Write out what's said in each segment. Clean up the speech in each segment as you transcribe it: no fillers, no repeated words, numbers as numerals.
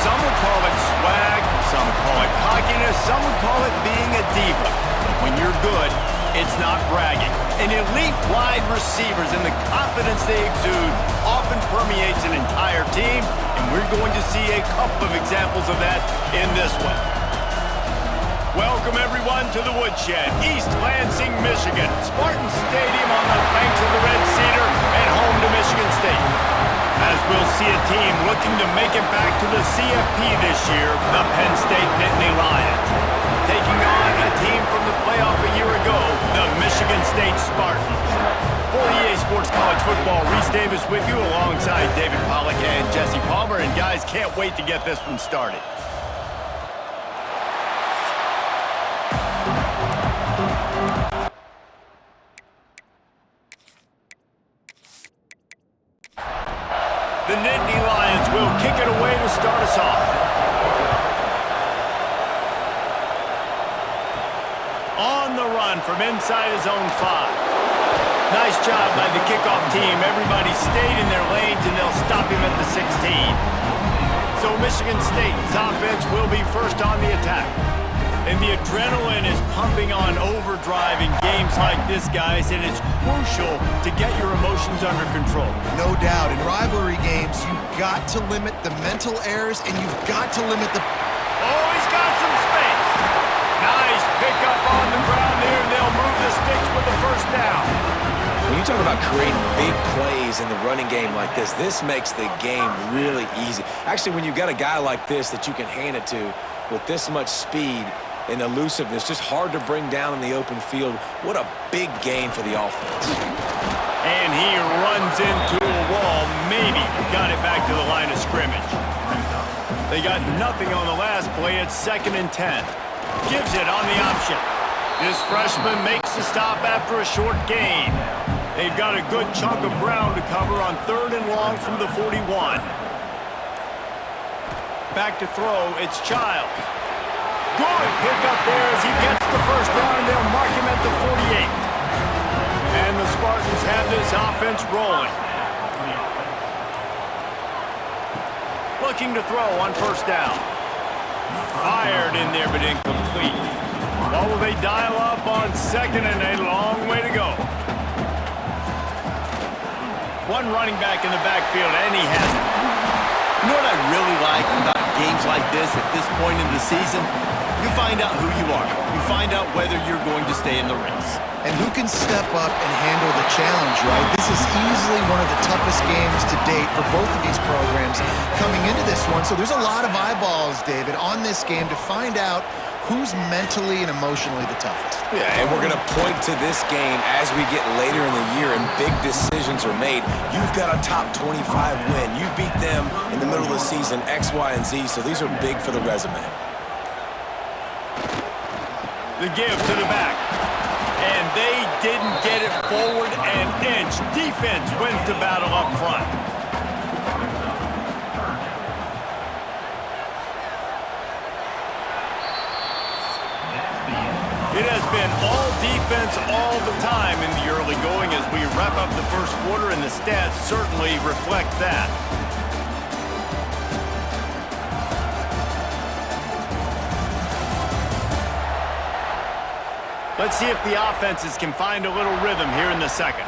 Some would call it swag, some call it cockiness, some would call it being a diva. But when you're good, it's not bragging. And elite wide receivers and the confidence they exude often permeates an entire team, and we're going to see a couple of examples of that in this one. Welcome, everyone, to the Woodshed, East Lansing, Michigan. Spartan Stadium on the banks of the Red Cedar and home to Michigan State. As we'll see a team looking to make it back to the CFB this year, the Penn State Nittany Lions. Taking on a team from the playoff a year ago, the Michigan State Spartans. For EA Sports College Football, Reese Davis with you alongside David Pollack and Jesse Palmer. And guys, can't wait to get this one started. The Nittany Lions will kick it away to start us off. On the run from inside his own 5. Nice job by the kickoff team. Everybody stayed in their lanes, and they'll stop him at the 16. So Michigan State's offense will be first on the attack. And the adrenaline is pumping on overdrive in games like this, guys, and it's crucial to get your emotions under control. No doubt. In rivalry games, you've got to limit the mental errors, and you've got to limit the... Oh, he's got some space. Nice pickup on the ground there, and they'll move the sticks with the first down. When you talk about creating big plays in the running game like this makes the game really easy. Actually, when you've got a guy like this that you can hand it to with this much speed and elusiveness, just hard to bring down in the open field. What a big gain for the offense. And he runs into a wall, maybe got it back to the line of scrimmage. They got nothing on the last play. It's 2nd and 10. Gives it on the option. This freshman makes the stop after a short gain. They've got a good chunk of ground to cover on 3rd and long from the 41. Back to throw, it's Childs. Good pickup there as he gets the first down, and they'll mark him at the 48. And the Spartans have this offense rolling. Looking to throw on first down. Fired in there, but incomplete. Well, will they dial up on 2nd and a long way to go? One running back in the backfield, and he has it. You know what I really like about games like this at this point in the season? You find out who you are. You find out whether you're going to stay in the race. And who can step up and handle the challenge, right? This is easily one of the toughest games to date for both of these programs coming into this one. So there's a lot of eyeballs, David, on this game to find out who's mentally and emotionally the toughest. Yeah, and we're going to point to this game as we get later in the year and big decisions are made. You've got a top 25 win. You beat them in the middle of the season, X, Y, and Z, so these are big for the resume. The give to the back. And they didn't get it forward an inch. Defense wins the battle up front. It has been all defense all the time in the early going as we wrap up the first quarter, and the stats certainly reflect that. Let's see if the offenses can find a little rhythm here in the second.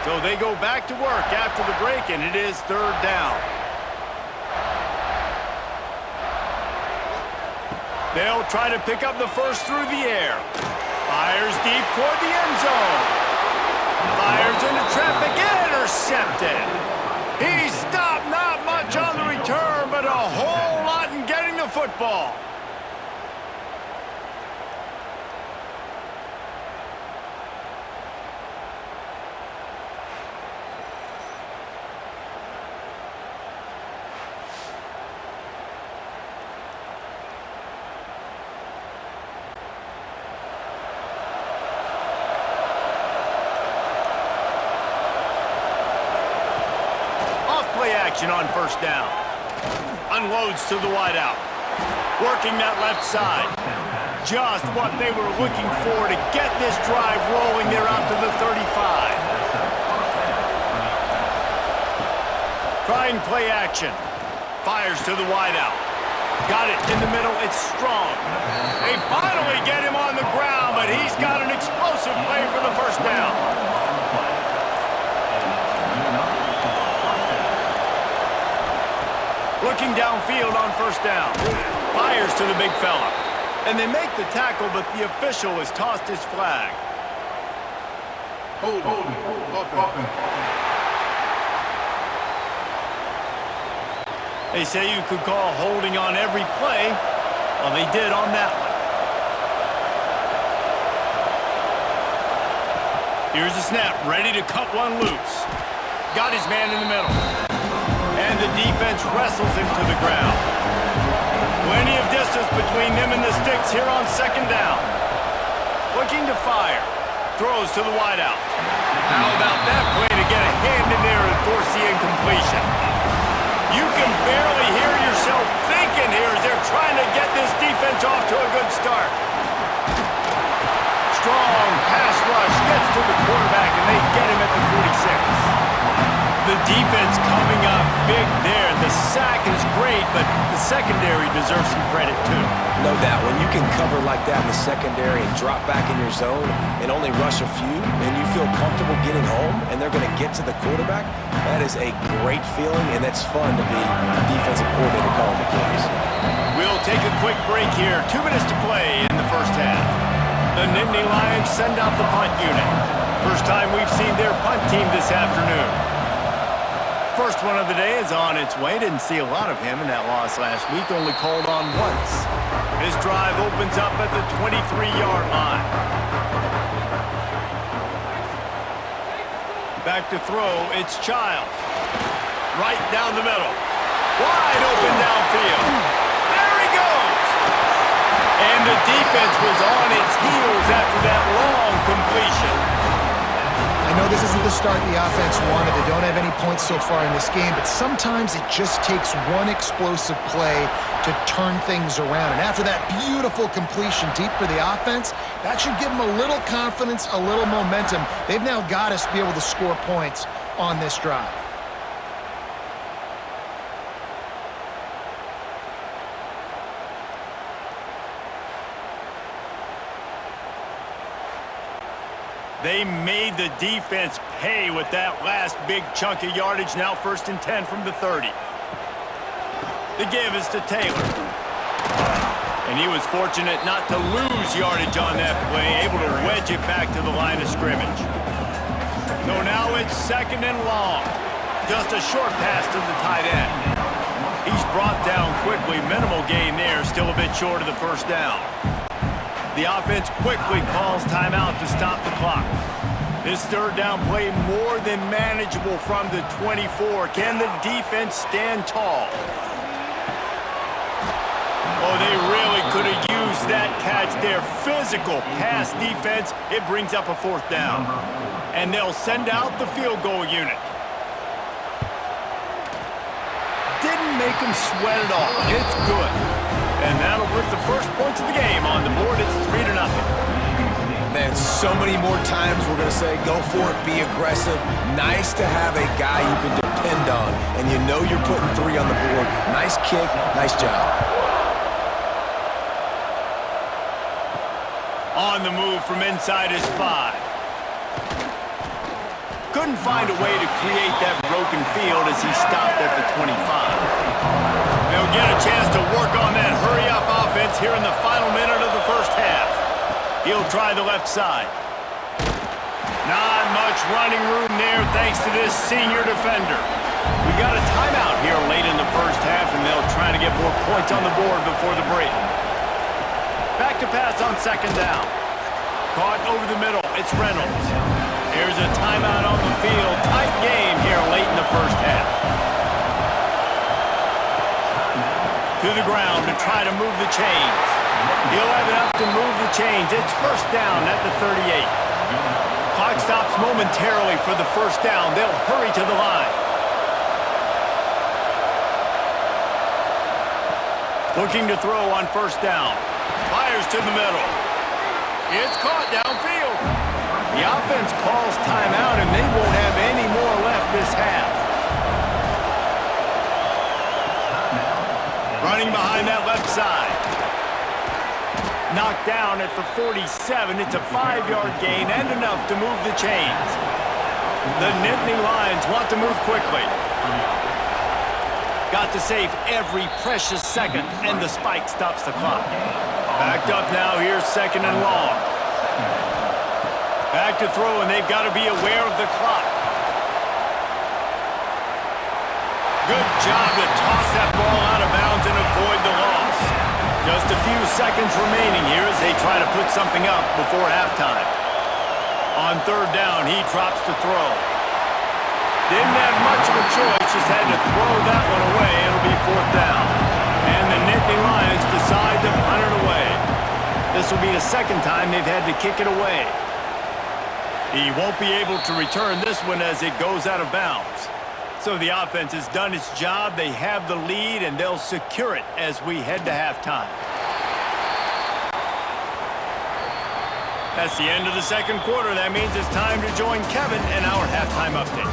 So they go back to work after the break, and it is 3rd down. They'll try to pick up the first through the air. Fires deep toward the end zone. Fires into traffic, intercepted. He stopped, not much on the return, but a whole lot in getting the football. Play action on first down. Unloads to the wideout. Working that left side. Just what they were looking for to get this drive rolling there out to the 35. Trying play action. Fires to the wideout. Got it in the middle. It's strong. They finally get him on the ground, but he's got an explosive play for the first down. Looking downfield on first down. Fires to the big fella. And they make the tackle, but the official has tossed his flag. Hold it. They say you could call holding on every play. Well, they did on that one. Here's the snap, ready to cut one loose. Got his man in the middle. And the defense wrestles him to the ground. Plenty of distance between them and the sticks here on second down. Looking to fire. Throws to the wideout. How about that play to get a hand in there and force the incompletion? You can barely hear yourself thinking here as they're trying to get this defense off to a good start. Strong pass rush gets to the quarterback, and they get him at the 46. The defense coming up big there. The sack is great, but the secondary deserves some credit too. No doubt. When you can cover like that in the secondary and drop back in your zone and only rush a few, and you feel comfortable getting home, and they're going to get to the quarterback, that is a great feeling, and that's fun to be a defensive coordinator calling the plays. We'll take a quick break here. 2 minutes to play in the first half. The Nittany Lions send out the punt unit. First time we've seen their punt team this afternoon. First one of the day is on its way. Didn't see a lot of him in that loss last week. Only called on once. This drive opens up at the 23-yard line. Back to throw. It's Childs. Right down the middle. Wide open downfield. There he goes. And the defense was on its heels after that long completion. I know this isn't the start the offense wanted. They don't have any points so far in this game, but sometimes it just takes one explosive play to turn things around. And after that beautiful completion deep for the offense, that should give them a little confidence, a little momentum. They've now got us to be able to score points on this drive. They made the defense pay with that last big chunk of yardage. Now 1st and 10 from the 30. The give is to Taylor. And he was fortunate not to lose yardage on that play, able to wedge it back to the line of scrimmage. So now it's 2nd and long. Just a short pass to the tight end. He's brought down quickly. Minimal gain there, still a bit short of the first down. The offense quickly calls timeout to stop the clock. This 3rd down play more than manageable from the 24. Can the defense stand tall? Oh, they really could have used that catch there. Physical pass defense. It brings up a 4th down. And they'll send out the field goal unit. Didn't make them sweat at all. It's good. And that'll put the first points of the game on the board. It's 3-0. Man, so many more times we're going to say, go for it, be aggressive. Nice to have a guy you can depend on, and you know you're putting 3 on the board. Nice kick, nice job. On the move from inside his 5. Couldn't find a way to create that broken field as he stopped at the 25. They'll get a chance to work on that hurry-up offense here in the final minute of the first half. He'll try the left side. Not much running room there thanks to this senior defender. We got a timeout here late in the first half, and they'll try to get more points on the board before the break. Back to pass on 2nd down. Caught over the middle. It's Reynolds. Here's a timeout on the field. Tight game here late in the first half. To the ground to try to move the chains. He'll have enough to move the chains. It's 1st down at the 38. Clock stops momentarily for the 1st down. They'll hurry to the line. Looking to throw on 1st down. Fires to the middle. It's caught downfield. The offense calls timeout, and they won't have any more left this half. Running behind that left side. Knocked down at the 47. It's a 5-yard gain and enough to move the chains. The Nittany Lions want to move quickly. Got to save every precious second, and the spike stops the clock. Backed up now, here's 2nd and long. Back to throw, and they've got to be aware of the clock. Good job to toss that ball out of bounds and avoid the loss. Just a few seconds remaining here as they try to put something up before halftime. On 3rd down, he drops to throw. Didn't have much of a choice, just had to throw that one away. It'll be 4th down. And the Nittany Lions decide to punt it away. This will be the 2nd time they've had to kick it away. He won't be able to return this one as it goes out of bounds. So the offense has done its job. They have the lead, and they'll secure it as we head to halftime. That's the end of the 2nd quarter. That means it's time to join Kevin in our halftime update.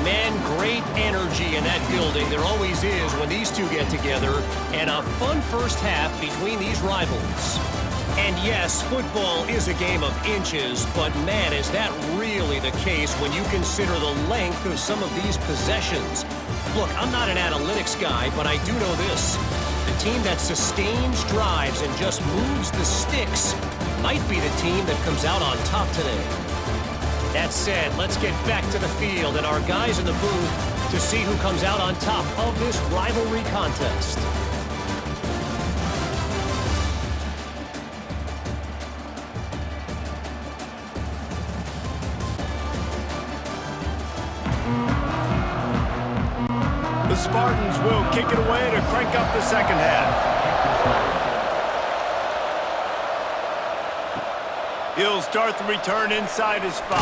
Man, great energy in that building. There always is when these two get together. And a fun first half between these rivals. And yes, football is a game of inches, but man, is that really the case when you consider the length of some of these possessions. Look, I'm not an analytics guy, but I do know this. The team that sustains drives and just moves the sticks might be the team that comes out on top today. That said, let's get back to the field and our guys in the booth to see who comes out on top of this rivalry contest. The Spartans will kick it away to crank up the 2nd half. He'll start the return inside his 5.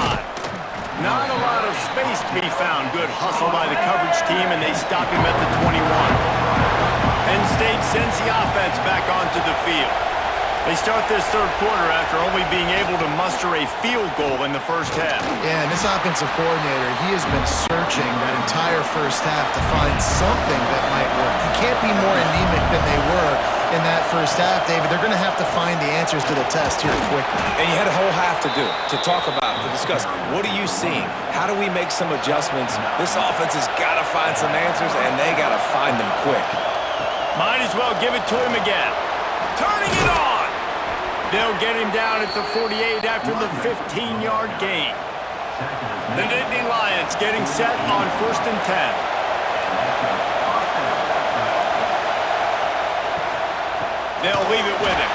Not a lot of space to be found. Good hustle by the coverage team, and they stop him at the 21. Penn State sends the offense back onto the field. They start this 3rd quarter after only being able to muster a field goal in the 1st half. Yeah, and this offensive coordinator, he has been searching that entire 1st half to find something that might work. You can't be more anemic than they were in that 1st half, David. They're going to have to find the answers to the test here quickly. And you had a whole half to do it, to talk about, to discuss. What are you seeing? How do we make some adjustments? This offense has got to find some answers, and they got to find them quick. Might as well give it to him again. Turning it on! They'll get him down at the 48 after the 15-yard gain. The Nittany Lions getting set on 1st and 10. They'll leave it with him.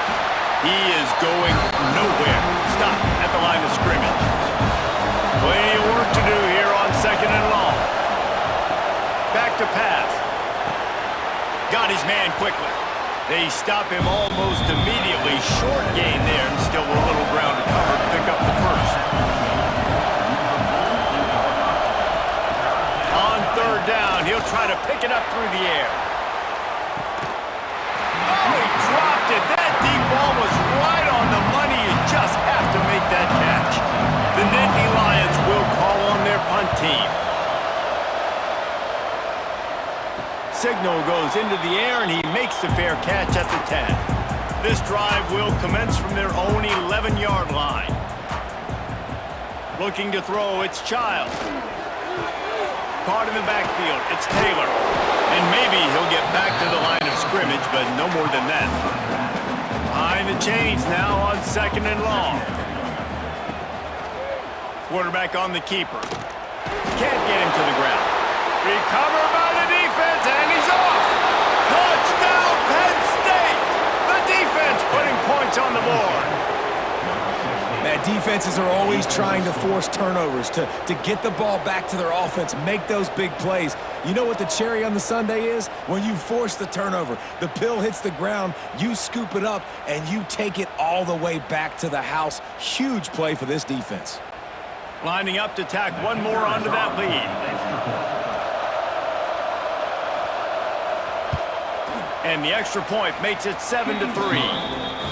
He is going nowhere. Stop at the line of scrimmage. Plenty of work to do here on 2nd and long. Back to pass. Got his man quickly. They stop him almost immediately. Short gain there, and still a little ground to cover to pick up the 1st. On 3rd down, he'll try to pick it up through the air. Oh, he dropped it. That deep ball was right on the money. You just have to make that catch. The Nittany Lions will call on their punt team. Signal goes into the air, and he makes the fair catch at the 10. This drive will commence from their own 11-yard line. Looking to throw, it's Child. Caught in the backfield, it's Taylor. And maybe he'll get back to the line of scrimmage, but no more than that. Behind the chains now on 2nd and long. Quarterback on the keeper. Can't get him to the ground. Recovered by the defense, and he's off. Touchdown, Penn State. The defense putting points on the board. Man, defenses are always trying to force turnovers, to get the ball back to their offense, make those big plays. You know what the cherry on the sundae is? When you force the turnover, the pill hits the ground, you scoop it up, and you take it all the way back to the house. Huge play for this defense. Lining up to tack one more onto that lead. And the extra point makes it 7-3.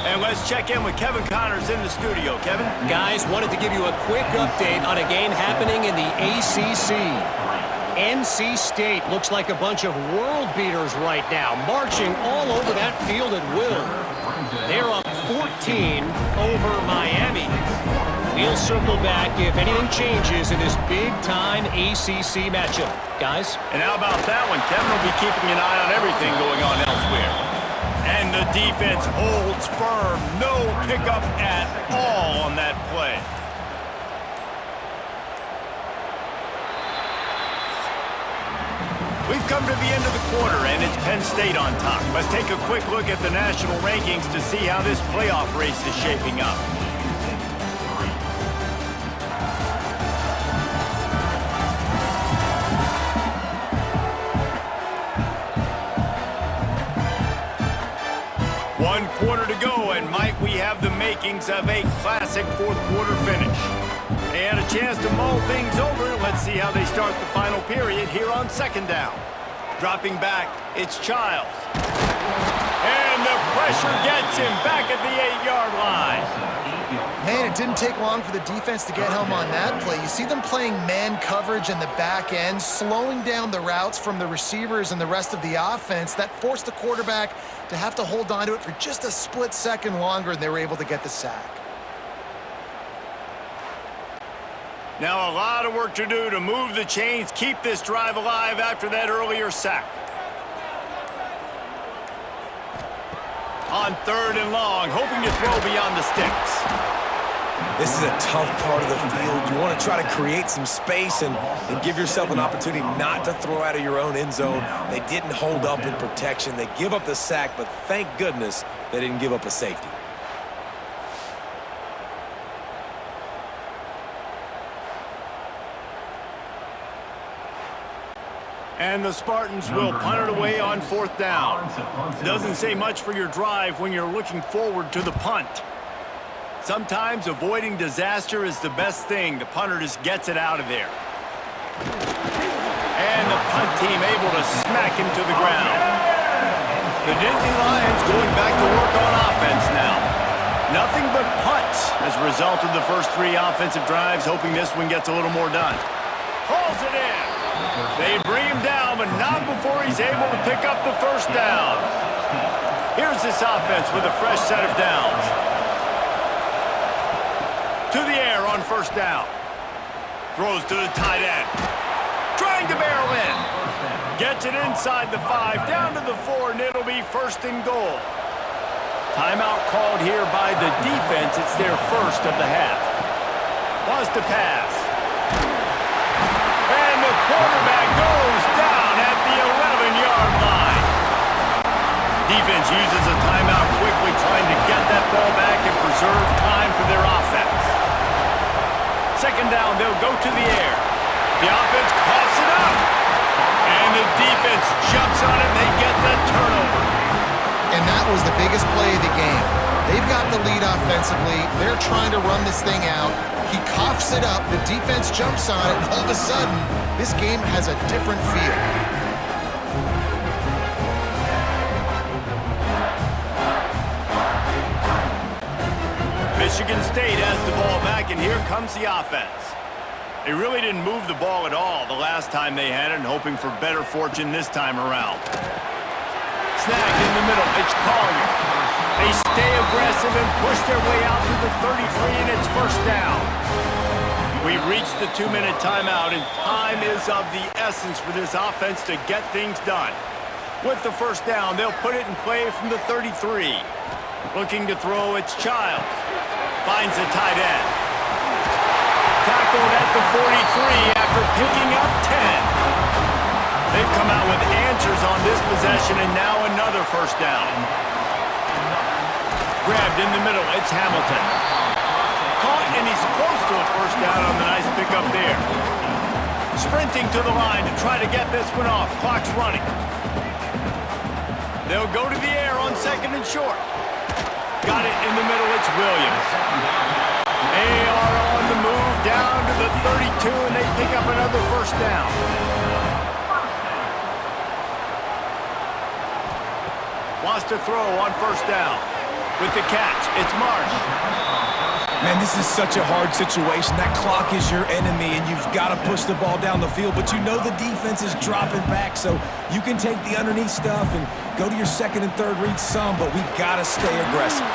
And let's check in with Kevin Connors in the studio. Kevin? Guys, wanted to give you a quick update on a game happening in the ACC. NC State looks like a bunch of world beaters right now, marching all over that field at will. They're up 14 over Miami. We'll circle back if anything changes in this big-time ACC matchup. Guys? And how about that one? Kevin will be keeping an eye on everything going on elsewhere. And the defense holds firm. No pickup at all on that play. We've come to the end of the quarter, and it's Penn State on top. Let's take a quick look at the national rankings to see how this playoff race is shaping up. One quarter to go, and might we have the makings of a classic fourth quarter finish. They had a chance to mull things over. Let's see how they start the final period here on second down. Dropping back, it's Childs. And the pressure gets him back at the 8-yard line. Man, it didn't take long for the defense to get home on that play. You see them playing man coverage in the back end, slowing down the routes from the receivers and the rest of the offense. That forced the quarterback to have to hold on to it for just a split second longer, and they were able to get the sack. Now a lot of work to do to move the chains, keep this drive alive after that earlier sack. On third and long, hoping to throw beyond the sticks. This is a tough part of the field. You want to try to create some space and give yourself an opportunity not to throw out of your own end zone. They didn't hold up in protection. They give up the sack, but thank goodness they didn't give up a safety. And the Spartans will punt it away on fourth down. Doesn't say much for your drive when you're looking forward to the punt. Sometimes avoiding disaster is the best thing. The punter just gets it out of there. And the punt team able to smack him to the ground. The Nittany Lions going back to work on offense now. Nothing but punts as a result of the first three offensive drives, hoping this one gets a little more done. Hauls it in. They bring him down, but not before he's able to pick up the first down. Here's this offense with a fresh set of downs. To the air on first down. Throws to the tight end. Trying to barrel in. Gets it inside the 5, down to the 4, and it'll be first and goal. Timeout called here by the defense. It's their first of the half. Wants to pass. And the quarterback goes down at the 11-yard line. Defense uses a timeout quickly, trying to get that ball back and preserve time for their offense. Second down, they'll go to the air. The offense coughs it up. And the defense jumps on it, and they get that turnover. And that was the biggest play of the game. They've got the lead offensively. They're trying to run this thing out. He coughs it up. The defense jumps on it, and all of a sudden, this game has a different feel. Michigan State has the ball back, and here comes the offense. They really didn't move the ball at all the last time they had it, and hoping for better fortune this time around. Snagged in the middle, it's Collier. They stay aggressive and push their way out to the 33, and it's first down. We've reached the 2-minute timeout, and time is of the essence for this offense to get things done. With the first down, they'll put it in play from the 33. Looking to throw, it's Childs. Finds the tight end. Tackled at the 43 after picking up 10. They've come out with answers on this possession, and now another first down. Grabbed in the middle, it's Hamilton. Caught, and he's close to a first down on the nice pickup there. Sprinting to the line to try to get this one off. Clock's running. They'll go to the air on second and short. Got it in the middle, it's Williams. They are on the move down to the 32, and they pick up another first down. Wants to throw on first down. with the catch. It's Marsh. Man, this is such a hard situation. That clock is your enemy, and you've got to push the ball down the field, but you know the defense is dropping back, so you can take the underneath stuff and go to your second and third read some, but we've got to stay aggressive.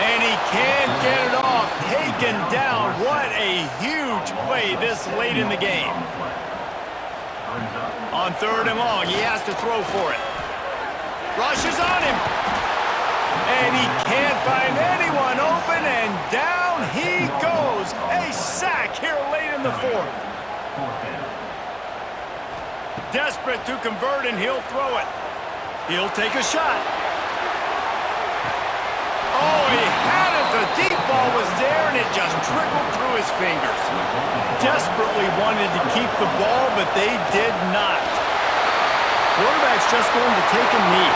And he can't get it off. Taken down. What a huge play this late in the game. On 3rd and long, he has to throw for it. Rushes on him. And he can't find anyone open, and down he goes. A sack here late in the 4th. Desperate to convert, and he'll throw it. He'll take a shot. Oh, he had it. The deep ball was there, and it just trickled through his fingers. Desperately wanted to keep the ball, but they did not. Quarterback's just going to take a knee.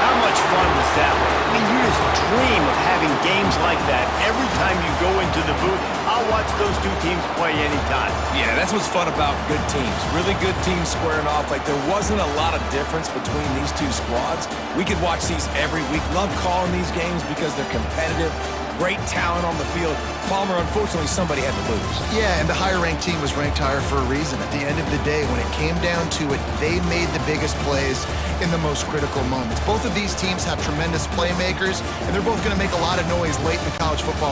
How much fun was that? I mean, you just dream of having games like that every time you go into the booth. I'll watch those two teams play anytime. Yeah, that's what's fun about good teams. Really good teams squaring off. Like, there wasn't a lot of difference between these two squads. We could watch these every week. Love calling these games because they're competitive. Great talent on the field. Palmer, unfortunately, somebody had to lose. Yeah, and the higher-ranked team was ranked higher for a reason. At the end of the day, when it came down to it, they made the biggest plays in the most critical moments. Both of these teams have tremendous playmakers, and they're both going to make a lot of noise late in the college football